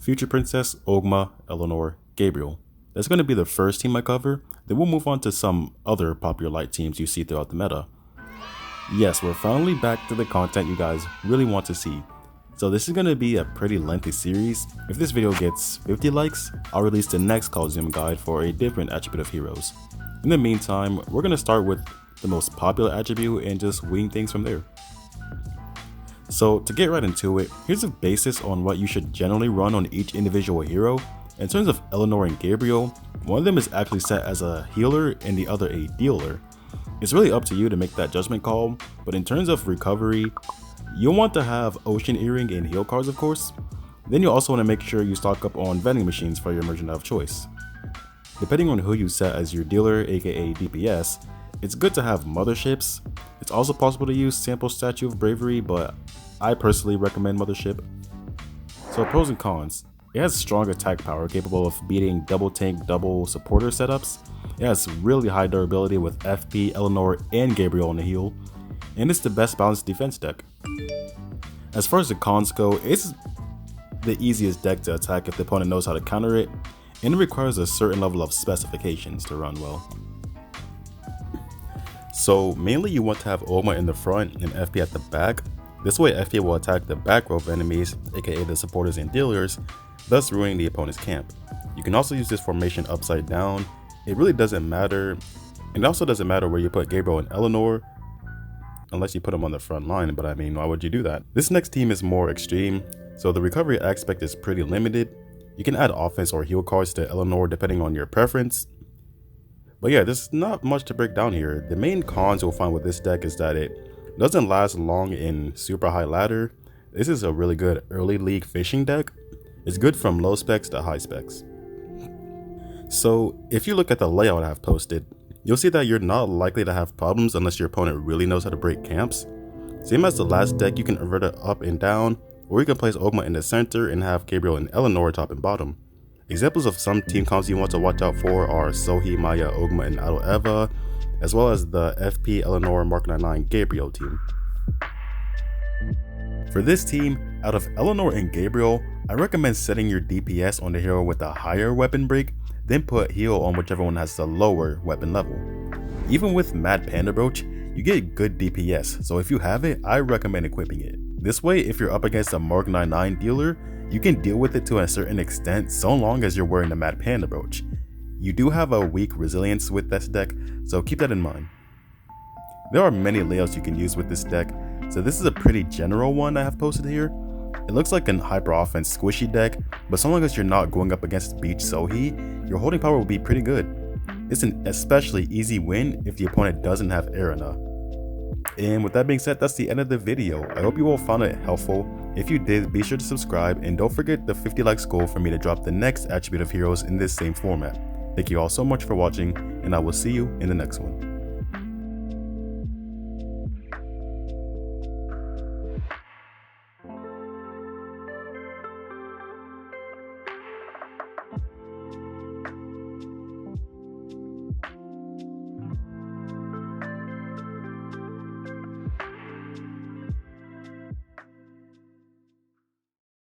Future Princess, Ogma, Eleanor, Gabriel. That's going to be the first team I cover, then we'll move on to some other popular light teams you see throughout the meta. Yes, we're finally back to the content you guys really want to see. So this is going to be a pretty lengthy series. If this video gets 50 likes, I'll release the next Colosseum guide for a different attribute of heroes. In the meantime, we're going to start with the most popular attribute and just wing things from there. So to get right into it, here's a basis on what you should generally run on each individual hero. In terms of Eleanor and Gabriel, one of them is actually set as a healer and the other a dealer. It's really up to you to make that judgment call, but in terms of recovery, you'll want to have Ocean Earring and heal cards of course. Then you'll also want to make sure you stock up on vending machines for your merchant of choice. Depending on who you set as your dealer, aka DPS, it's good to have motherships. It's also possible to use sample Statue of Bravery, but I personally recommend mothership. So pros and cons. It has strong attack power capable of beating double tank, double supporter setups. It has really high durability with FP, Eleanor, and Gabriel on the heal. And it's the best balanced defense deck. As far as the cons go, it's the easiest deck to attack if the opponent knows how to counter it, and it requires a certain level of specifications to run well. So mainly you want to have Ogma in the front and FP at the back. This way FP will attack the back row of enemies, aka the supporters and dealers, thus ruining the opponent's camp. You can also use this formation upside down. It really doesn't matter, and it also doesn't matter where you put Gabriel and Eleanor, unless you put them on the front line, but I mean, why would you do that? This next team is more extreme, so the recovery aspect is pretty limited. You can add offense or heal cards to Eleanor depending on your preference. But yeah, there's not much to break down here. The main cons you'll find with this deck is that it doesn't last long in super high ladder. This is a really good early league fishing deck. It's good from low specs to high specs. So if you look at the layout I've posted, you'll see that you're not likely to have problems unless your opponent really knows how to break camps. Same as the last deck, you can invert it up and down, or you can place Ogma in the center and have Gabriel and Eleanor top and bottom. Examples of some team comps you want to watch out for are Sohi, Maya, Ogma, and Idol Eva, as well as the FP, Eleanor, Mark 99 Gabriel team. For this team, out of Eleanor and Gabriel, I recommend setting your DPS on the hero with a higher weapon break, then put heal on whichever one has the lower weapon level. Even with Mad Panda Brooch, you get good DPS, so if you have it, I recommend equipping it. This way, if you're up against a Mark 99 dealer, you can deal with it to a certain extent so long as you're wearing the Mad Panda Brooch. You do have a weak resilience with this deck, so keep that in mind. There are many layouts you can use with this deck, so this is a pretty general one I have posted here. It looks like an hyper offense squishy deck, but so long as you're not going up against Beach Sohi, your holding power will be pretty good. It's an especially easy win if the opponent doesn't have Arena. And with that being said, that's the end of the video. I hope you all found it helpful. If you did, be sure to subscribe and don't forget the 50 likes goal for me to drop the next attribute of heroes in this same format. Thank you all so much for watching, and I will see you in the next one.